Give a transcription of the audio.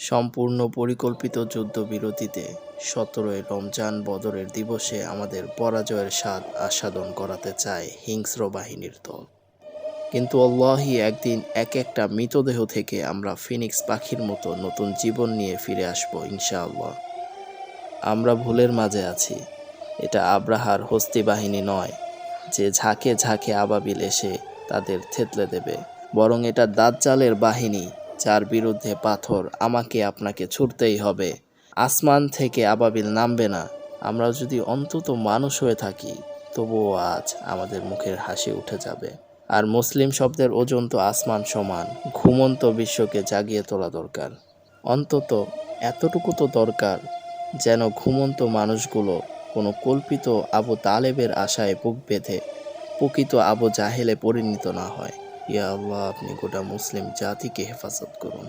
সম্পূর্ণ পরিকল্পিত যুদ্ধবিরতিতে ১৭ই রমজান বদরের দিবসে আমাদের পরাজয়ের স্বাদ আস্বাদন করাতে চায় হিংস্র বাহিনীর দল। কিন্তু আল্লাহই একদিন এক একটা মৃতদেহ থেকে আমরা ফিনিক্স পাখির মতো নতুন জীবন নিয়ে ফিরে আসব ইনশাআল্লাহ। আমরা ভুলের মাঝে আছি। এটা আব্রাহার হস্তি বাহিনী নয় যে ঝাঁকে ঝাঁকে আবাবিল এসে তাদের থেতলে দেবে, বরং এটা দাজ্জালের বাহিনী যার বিরুদ্ধে পাথর আমাকে আপনাকে ছুঁড়তেই হবে। আসমান থেকে আবাবিল নামবে না। আমরা যদি অন্তত মানুষ হয়ে থাকি তবুও আজ আমাদের মুখের হাসি উঠে যাবে। আর মুসলিম শব্দের ওজন তো আসমান সমান। ঘুমন্ত বিশ্বকে জাগিয়ে তোলা দরকার। অন্তত এতটুকু তো দরকার যেন ঘুমন্ত মানুষগুলো কোনো কল্পিত আবু তালেবের আশায় বুক বেঁধে প্রকৃত আবু জাহেলে পরিণত না হয়। ইয়া আল্লাহ, আপনি গোটা মুসলিম জাতিকে হেফাজত করুন।